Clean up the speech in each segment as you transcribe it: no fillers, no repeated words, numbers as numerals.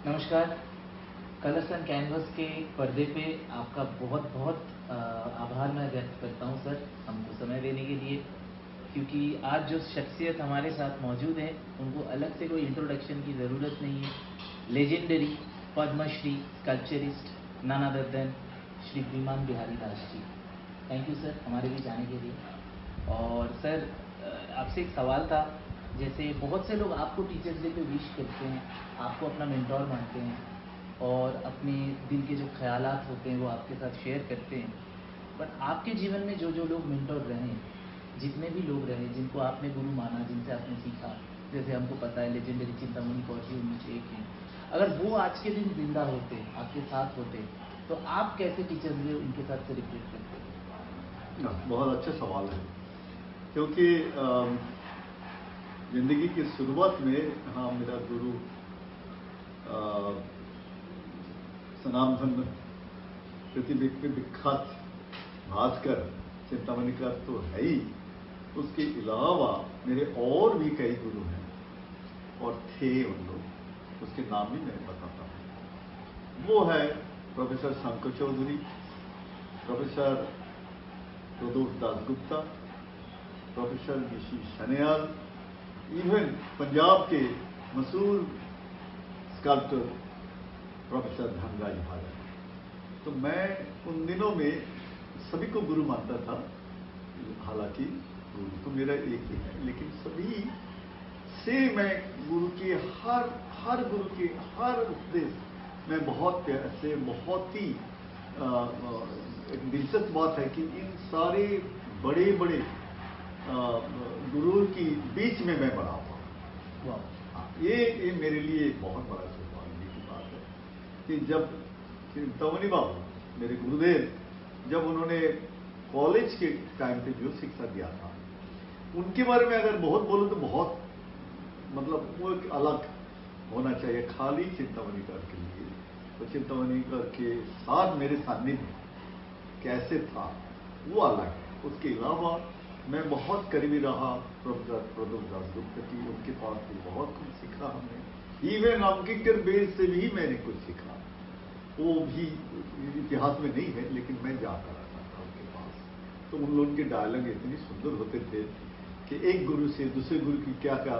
नमस्कार। Colours and canvas के पर्दे पे आपका बहुत बहुत आभार मैं व्यक्त करता हूं सर, हमको समय देने के लिए, क्योंकि आज जो शख्सियत हमारे साथ मौजूद है उनको अलग से कोई इंट्रोडक्शन की ज़रूरत नहीं है। Legendary Padmashri sculpturist none other than Shri Biman Bihari Das ji. Thank you sir हमारे बीच आने के लिए। और सर आपसे एक सवाल था, जैसे बहुत से लोग आपको टीचर्स डे पे विश करते हैं, आपको अपना मेंटोर मानते हैं और अपने दिल के जो ख्यालात होते हैं वो आपके साथ शेयर करते हैं, बट आपके जीवन में जो जो लोग मेंटोर रहे, जितने भी लोग रहे जिनको आपने गुरु माना, जिनसे आपने सीखा, जैसे हमको पता है लेजेंडरी चिंतामणि कौरजी उनमें से एक हैं, अगर वो आज के दिन जिंदा होते, आपके साथ होते, तो आप कैसे टीचर्स डे उनके साथ सेलिब्रेट करते? बहुत अच्छा सवाल है, क्योंकि जिंदगी की शुरुआत में हाँ मेरा गुरु सनातन पृथ्वी के विख्यात भास्कर चिंतामणि का तो है ही, उसके अलावा मेरे और भी कई गुरु हैं और थे उन लोग, उसके नाम भी मैं बताता हूँ। वो है प्रोफेसर शंकर चौधरी, प्रोफेसर प्रदोष दासगुप्ता, प्रोफेसर ऋषि सन्याल, इवन पंजाब के मशहूर स्कल्पटर प्रोफेसर धनराज भागल। तो मैं उन दिनों में सभी को गुरु मानता था। हालांकि गुरु तो मेरा एक ही है, लेकिन सभी से मैं गुरु के हर गुरु के हर उपदेश में बहुत प्यार से, बहुत ही एक दिलचस्प बात है कि इन सारे बड़े बड़े गुरु की बीच में मैं बड़ा हुआ। ये मेरे लिए एक बहुत बड़ा सौभाग्य की बात है कि जब चिंतामणि बाबू मेरे गुरुदेव, जब उन्होंने कॉलेज के टाइम पे जो शिक्षा दिया था, उनके बारे में अगर बहुत बोलूं तो बहुत मतलब वो एक अलग होना चाहिए खाली चिंतामणिकर के लिए। तो चिंतामणिकर के साथ मेरे सानिध्य कैसे था वो अलग है। उसके अलावा मैं बहुत करीबी रहा प्रोफेसर प्रदोष दासगुप्ता की, उनके पास भी बहुत कुछ सीखा हमने। इवन अंकिकर बेस से भी मैंने कुछ सीखा, वो भी इतिहास में नहीं है, लेकिन मैं जाता रहता था उनके पास। तो उन लोगों के डायलॉग इतनी सुंदर होते थे कि एक गुरु से दूसरे गुरु की क्या क्या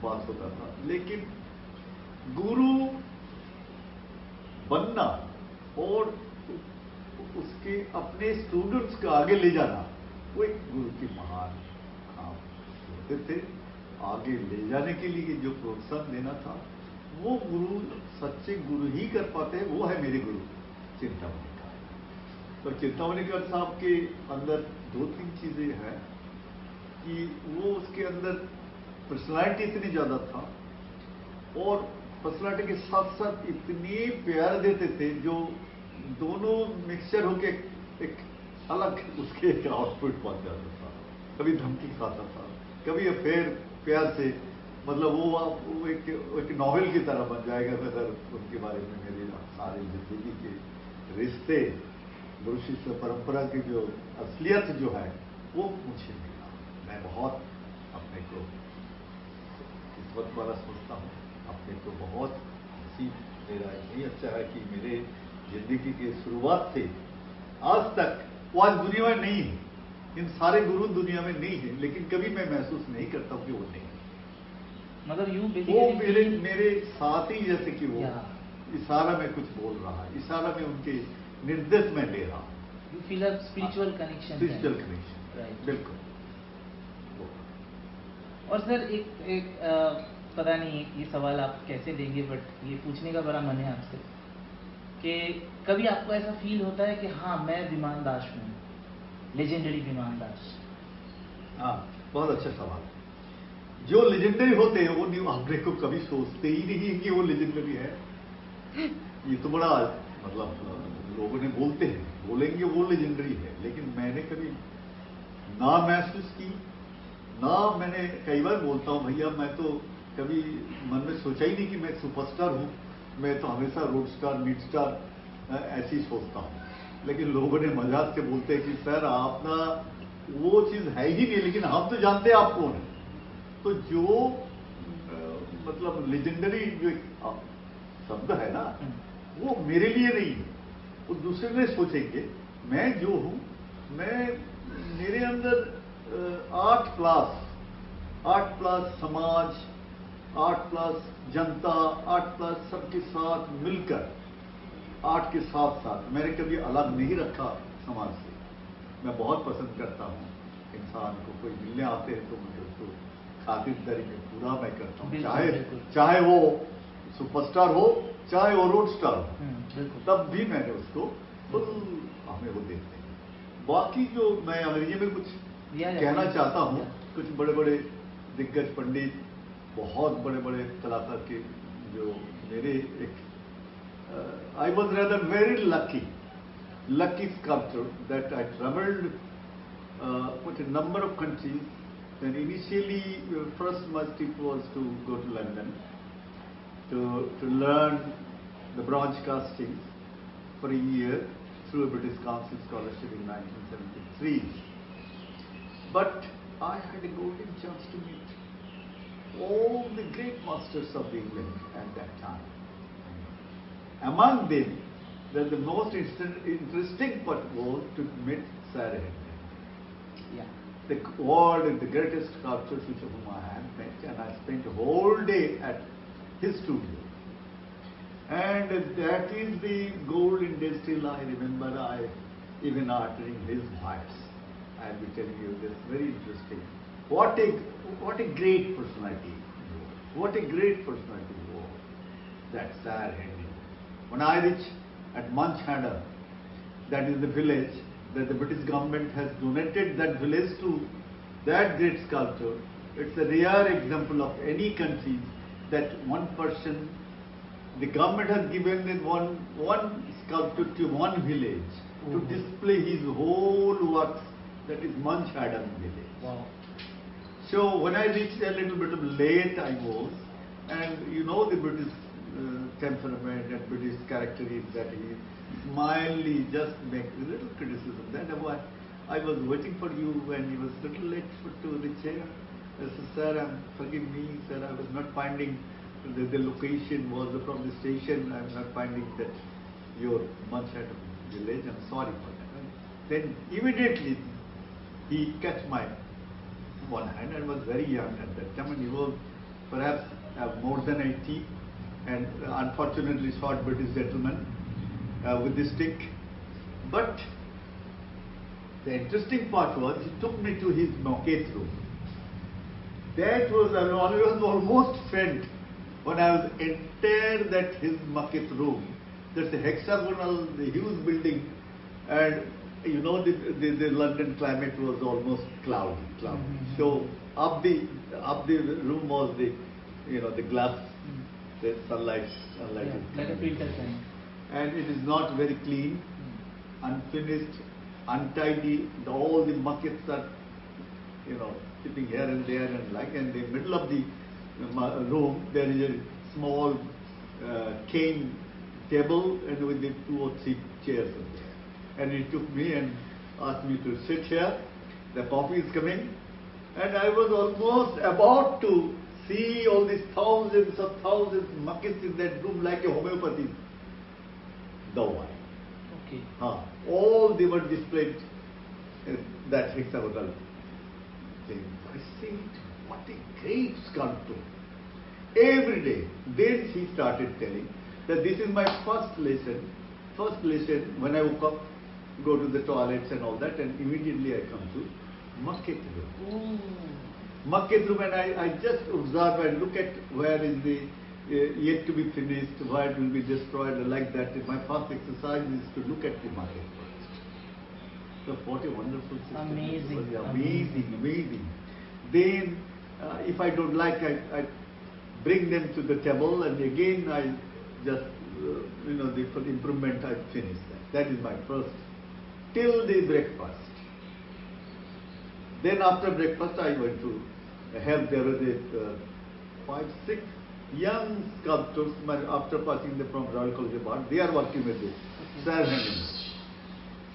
बात होता था। लेकिन गुरु बनना और उसके अपने स्टूडेंट्स को आगे ले जाना, वो एक गुरु की महान काम होते थे। आगे ले जाने के लिए जो प्रोत्साहन देना था वो गुरु, सच्चे गुरु ही कर पाते हैं। वो है मेरे गुरु चिंतामणिकर। तो चिंतामणिकर साहब के अंदर दो तीन चीजें हैं कि वो उसके अंदर पर्सनालिटी इतनी ज्यादा था और पर्सनालिटी के साथ साथ इतने प्यार देते थे, जो दोनों मिक्सचर होके एक अलग उसके एक आउटपुट बन जाता था। कभी धमकी खाता था, कभी अफेयर प्यार से, मतलब वो एक नॉवेल की तरह बन जाएगा अगर उनके बारे में मेरे सारी जिंदगी के रिश्ते, गुरु शिष्य परंपरा की जो असलियत जो है वो मुझे मिला। मैं बहुत अपने को किस्मत वाला सोचता हूँ, अपने को बहुत नसीब मेरा यही अच्छा है कि मेरे जिंदगी की शुरुआत से आज तक वो आज दुनिया में नहीं है। इन सारे गुरु दुनिया में नहीं है, लेकिन कभी मैं महसूस नहीं करता हूं कि वो नहीं है। मतलब वो मेरे साथ ही, जैसे कि वो इशारा में कुछ बोल रहा है, इशारा में उनके निर्देश में ले रहा हूं। You feel a spiritual connection. Spiritual connection, right, बिल्कुल। और सर एक पता नहीं ये सवाल आप कैसे देंगे, बट ये पूछने का बड़ा मन है आपसे कि कभी आपको ऐसा फील होता है कि हाँ मैं बीमान दास हूँ, लेजेंडरी बीमान दास? हाँ, बहुत अच्छा सवाल। जो लेजेंडरी होते हैं वो नहीं, हमने को कभी सोचते ही नहीं कि वो लेजेंडरी है। ये तो बड़ा मतलब लोगों ने बोलेंगे वो लेजेंडरी है, लेकिन मैंने कभी ना महसूस की, ना मैंने कई बार बोलता हूँ भैया मैं तो कभी मन में सोचा ही नहीं कि मैं सुपरस्टार हूँ। मैं तो हमेशा रोड स्टार, मिड स्टार ऐसी सोचता हूँ। लेकिन लोगों ने मजाक से बोलते हैं कि सर आप ना वो चीज है ही नहीं, लेकिन हम तो जानते हैं आप कौन है। तो जो मतलब लेजेंडरी जो शब्द है ना, वो मेरे लिए नहीं है, वो दूसरे ने सोचेंगे। मैं जो हूं, मेरे अंदर आर्ट प्लस समाज, आर्ट प्लस जनता, आर्ट प्लस सबके साथ मिलकर, आर्ट के साथ साथ मैंने कभी अलग नहीं रखा समाज से। मैं बहुत पसंद करता हूँ इंसान को, कोई मिलने आते हैं तो मैं उसको खातिरदारी में पूरा मैं करता हूँ, चाहे वो सुपरस्टार हो, चाहे वो रोड स्टार हो, तब भी मैंने उसको फुल हमें वो देते हैं। बाकी जो मैं अंग्रेजी में कुछ कहना चाहता हूँ, कुछ बड़े बड़े दिग्गज पंडित, बहुत बड़े बड़े कलाकार के जो मेरे एक I was rather very lucky sculptor that I traveled with a number of countries. Then initially, first my trip was to go to London to learn the bronze castings for a year through a British Council scholarship in 1973. But I had a golden chance to meet all the great masters of England at that time. Among them, the most interesting part was to meet Sir Henry. Yeah. The world and the greatest sculptors which of whom I had met, and I spent a whole day at his studio. And that is the golden day still I remember, even uttering his voice. I'll be telling you this, very interesting. What a great personality. What a great personality was that Sir Henry. When I reached at Munchausen, that is the village that the British government has donated that village to that great sculptor. It's a rare example of any country that one person, the government has given in one sculptor to one village to display his whole works. That is Munchausen village. Wow. So when I reached a little bit of late I was, and you know the British temperament and British character is that he smilingly just makes a little criticism. Then I was waiting for you when he was a little late to the chair. I said, sir, forgive me, sir, I was not finding the location was from the station. I was not finding that your Munchausen village. I'm sorry for that. Then immediately he catch my one hand and was very young at that time, and he was perhaps more than 80. And unfortunately short British gentleman with the stick. But the interesting part was he took me to his maquette room. That was, I was almost faint when I was entered that his maquette room. That's a hexagonal, the huge building, and you know the London climate was almost cloudy. So up the room was the glass. The sunlight is like a filter kind. And it is not very clean, unfinished, untidy. All the buckets are, sitting here and there, and in the middle of the room there is a small cane table and with the 2 or 3 chairs in there. And he took me and asked me to sit here. The coffee is coming, and I was almost about to see all these thousands maquettes in that room like a homeopathy. The wine. Okay. All they were displayed in that hexagonal thing. I said, what a great sculptor. Every day. Then he started telling that this is my first lesson when I woke up, go to the toilets and all that, and immediately I come to maquette room. Maquette room, and I just observe and look at where is the yet to be finished, where it will be destroyed, like that. My first exercise is to look at the maquette first. So what a wonderful system. Amazing. Then if I don't like, I bring them to the table, and again I just, for improvement I finish that. That is my first, till the breakfast. Then after breakfast I went to help. There was 5, 6 young sculptors after passing them from Royal College of Art. They are working with this Sir Henry.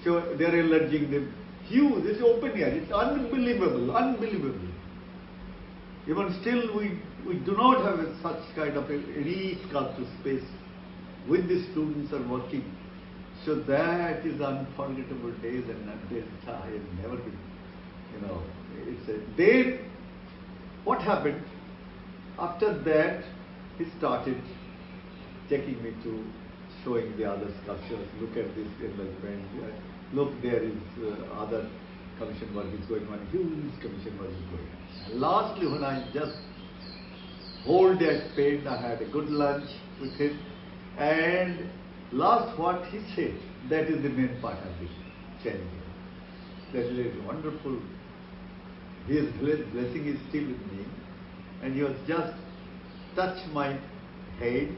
So they are enlarging them. Huge, it's open here. It's unbelievable. Even still we do not have such kind of any sculpture space with the students are working. So that is unforgettable days, and days I have never been, it's a day. What happened? After that, he started taking me to showing the other sculptures. Look at this enlargement. Look, there is other commission work is going on. Huge commission work is going on. And lastly, when I just hold that pen, I had a good lunch with him. And last what he said, that is the main part of the challenge. That is wonderful. His blessing is still with me. And he was just touched my head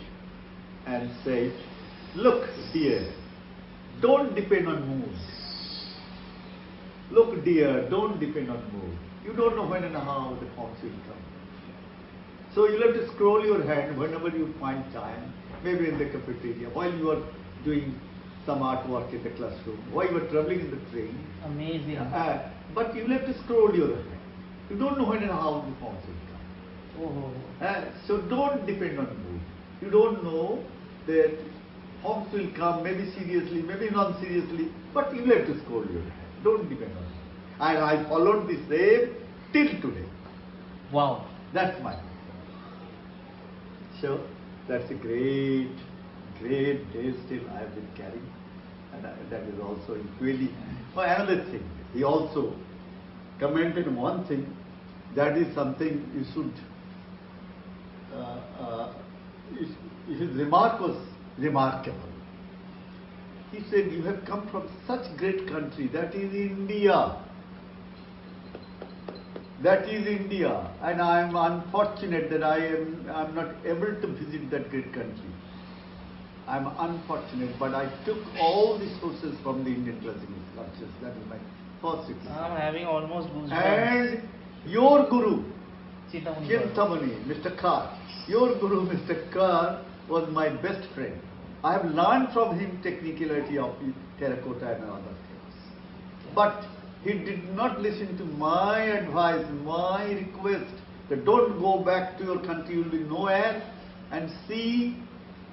and said, look dear, don't depend on moods. Look dear, don't depend on mood. You don't know when and how the forms will come. So you'll have to scroll your hand whenever you find time, maybe in the cafeteria, while you are doing some artwork in the classroom, while you are traveling in the train. Amazing. But you'll have to scroll your hand. You don't know when and how the forms will come. So don't depend on mood. You don't know that forms will come, maybe seriously, maybe non-seriously, but you have to scroll your hand. Don't depend on it. And I followed the same till today. Wow. That's my thing. So that's a great day still I have been carrying. And that is also equally. Oh, another thing, he also commented on one thing, that is something you should, his remark was remarkable. He said, you have come from such great country, that is India. That is India. And I am unfortunate that I am not able to visit that great country. I am unfortunate, but I took all the sources from the Indian classical sculptures. That is my first experience. I am having almost goosebumps. And your guru, Chintamani, Mr. Carr, your guru, Mr. Carr, was my best friend. I have learned from him technicality of terracotta and other things. But he did not listen to my advice, my request that don't go back to your country, you will be nowhere. And see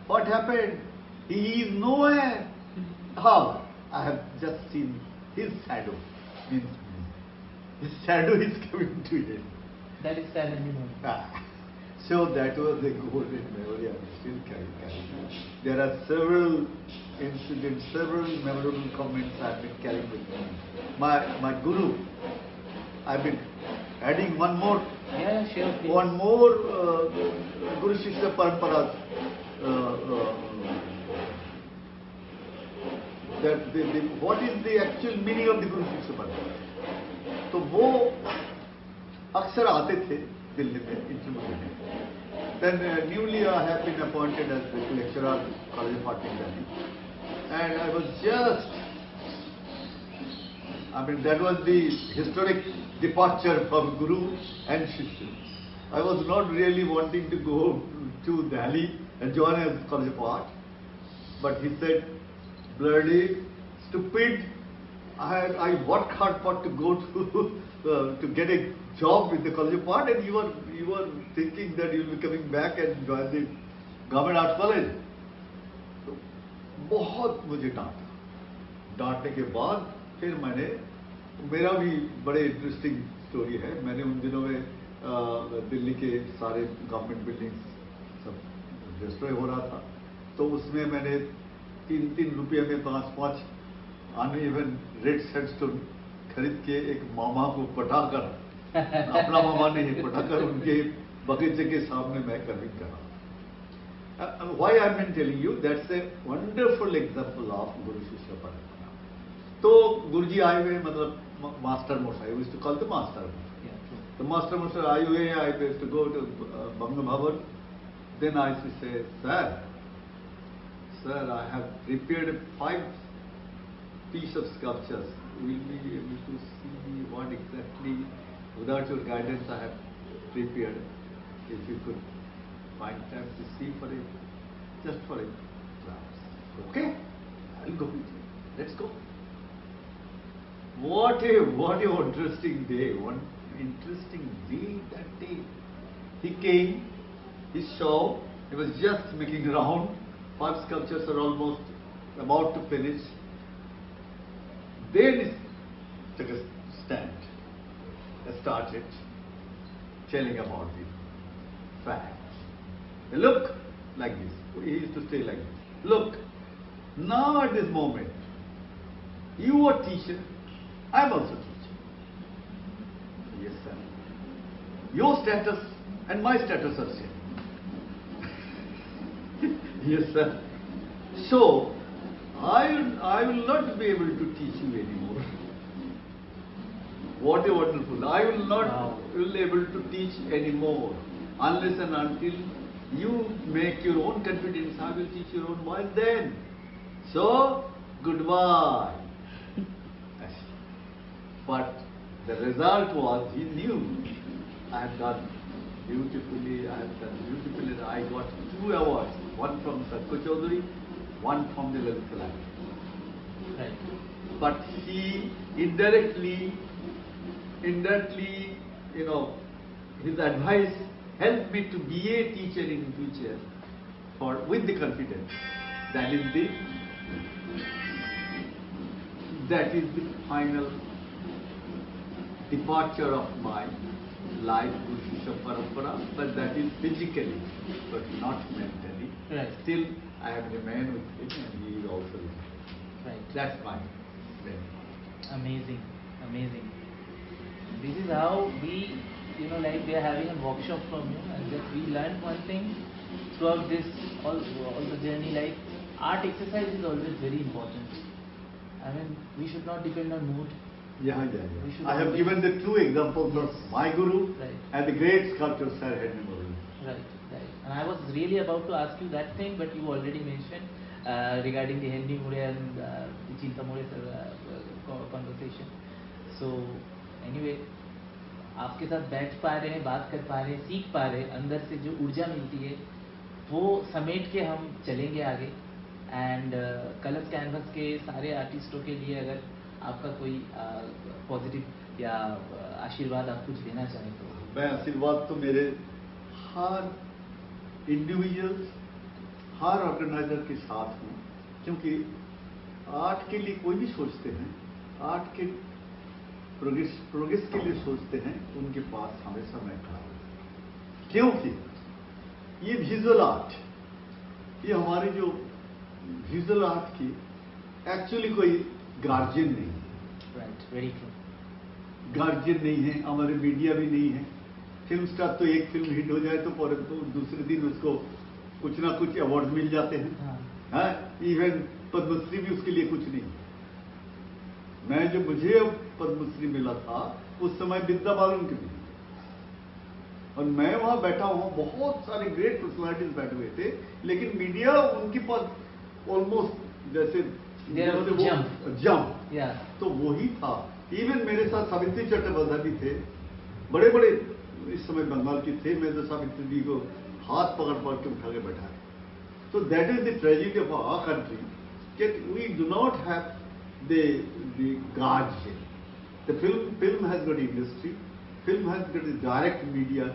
what happened. He is nowhere. How? I have just seen his shadow. Means his shadow is coming to him. That is sadly. So that was a golden memory I am still carrying. There are several incidents, several memorable comments I have been carrying with me. My guru, I have been adding one more. Yeah, sure. Please. One more Guru Shishya Parampara. What is the actual meaning of the Guru Shishya Parampara? तो वो अक्सर आते थे दिल्ली में interview देने. Then newly I have been appointed as the lecturer at College of Art Gallery, and I was just, that was the historic departure from Guru and Shishya. I was not really wanting to go to Delhi and join as College of Art, but he said, bloody stupid, I worked hard for to go to get a job with the College of Art, and you were thinking that you will be coming back and join the Government Art College. तो बहुत मुझे डांटने के बाद फिर मेरा भी बड़े interesting story है. मैंने उन दिनों में दिल्ली के सारे गवर्नमेंट बिल्डिंग्स सब डिस्ट्रॉय हो रहा था, तो उसमें मैंने 3-3 रुपये में 5-5 अनइवन रेड सैंडस्टोन खरीद के एक मामा को पटाकर, अपना मामा नहीं, पटाकर उनके बगीचे के सामने मैं कर्विंग कर रहा. Why I am telling you, that's a wonderful example of Guru Shishya Parampara. तो गुरुजी आए हुए, मतलब master Moshai, we used to call the master. The master moशाई आए हुए, I used to go to Banga Bhavan. Then I used to say, sir, I have prepared 5 pieces of sculptures. Will be able to see what exactly, without your guidance, I have prepared. If you could find time to see for it, just for a class. Okay, I'll go with you. Let's go. What a interesting day! One interesting day that day. He came, he saw, he was just making round, 5 sculptures are almost about to finish. Then he took a stand, started telling about the facts. Look, like this. He used to say like this. Look, now at this moment, you are teacher, I am also teacher. Yes, sir. Your status and my status are same. Yes, sir. So, I will not be able to teach you anymore. What a wonderful. I will not be able to teach anymore unless and until you make your own confidence. I will teach your own voice then. So, goodbye. But the result was, he knew I have done beautifully, I got 2 awards, one from Satko Chaudhary, one from the Lalit Kalai. Right. But he indirectly, his advice helped me to be a teacher in future with the confidence. That is the final departure of my life, Guru Parampara, but that is physically, but not mentally. Right. Still, I have remained with him and he is also with me. Right. That's my way. Amazing, amazing. This is how we, we are having a workshop from you, and just we learned one thing throughout this, all the journey, like art exercise is always very important. I mean, we should not depend on mood. Yeah. I have given the 2 examples of my guru and the great sculptor Sir Henry Morley. Right. And I was really about to ask you that thing, but you already mentioned regarding the Henry Murray and the Chinta Murray conversation. So anyway, आपके साथ बैठ पा रहे हैं, बात कर पा रहे हैं, सीख पा रहे हैं, अंदर से जो ऊर्जा मिलती है वो समेट के हम चलेंगे आगे. एंड कलर्स कैनवस के सारे आर्टिस्टों के लिए अगर आपका कोई पॉजिटिव या आशीर्वाद आप कुछ देना चाहें तो. मैं आशीर्वाद तो मेरे हर इंडिविजुअल्स, हर ऑर्गेनाइजर के साथ हूँ, क्योंकि आर्ट के लिए कोई भी सोचते हैं, आर्ट के प्रोग्रेस के लिए सोचते हैं, उनके पास हमेशा मैं खड़ा हूँ. क्योंकि ये विजुअल आर्ट, ये हमारे जो विजुअल आर्ट की एक्चुअली कोई गार्जियन नहीं है. Right, very true. गार्जियन नहीं है, हमारे मीडिया भी नहीं है. फिल्म स्टार तो एक फिल्म हिट हो जाए तो दूसरे दिन उसको कुछ ना कुछ अवार्ड मिल जाते हैं. हाँ, इवन पद्मश्री भी उसके लिए कुछ नहीं. मुझे पद्मश्री मिला था उस समय विद्या बालन के भी, और मैं वहां बैठा हुआ, बहुत सारे ग्रेट पर्सनालिटीज बैठे हुए थे, लेकिन मीडिया उनके पास ऑलमोस्ट जैसे जंप. तो वही था. इवन मेरे साथ सावित्री चट्टोपाध्याय भी थे, बड़े बड़े इस समय बंगाल के थे. मैं तो सावित्री जी को हाथ पकड़ के उठा के बैठा. So that is the tragedy of our country, that we do not have the guardian. The film has got industry, film has got the direct media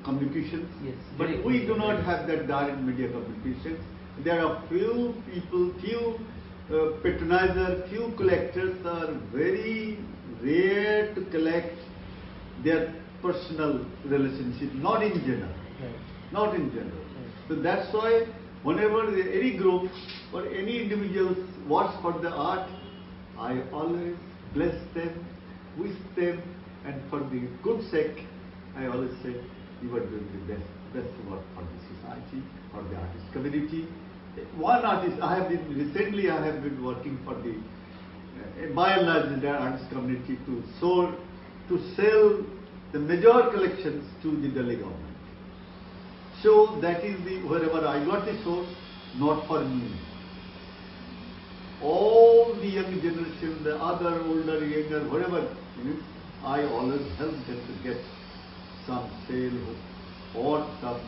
communications, but we do not have that direct media communications. There are few people, few patronizers, few collectors are very rare to collect their personal relationship, not in general. Not in general. So that's why whenever any group or any individuals works for the art, I always bless them, wish them, and for the good sake, I always say, you are doing the best work for the society, for the artist community. One artist, I have been working for the, by and large, the artist community to sell the major collections to the Delhi government. So that is wherever I got the source, not for me. All the young generation, the other older, younger, whatever, I always help them to get some sale or some,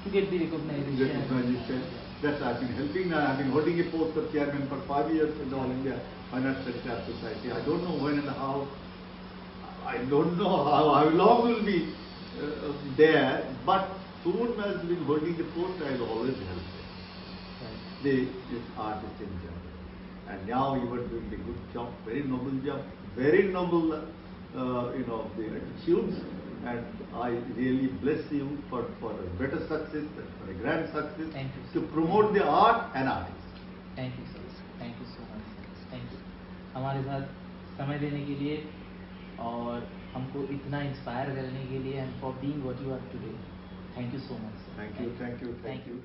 to get the recognition. That I've been helping. I have been holding a post of chairman for 5 years in the All India Financial Craft Society. I don't know when and how. I don't know how long will be there, but soon as been holding the post, I will always help them. Right. This artist in general. And now you are doing a good job, very noble job, very noble, the attitudes. And I really bless you for a better success and for a grand success. Thank you, to sir. promote the art and artists. Thank you sir, thank you so much, thank you हमारे साथ समय देने के लिए और हमको इतना inspire करने के लिए and for being what you are today. Thank you so much. Thank you.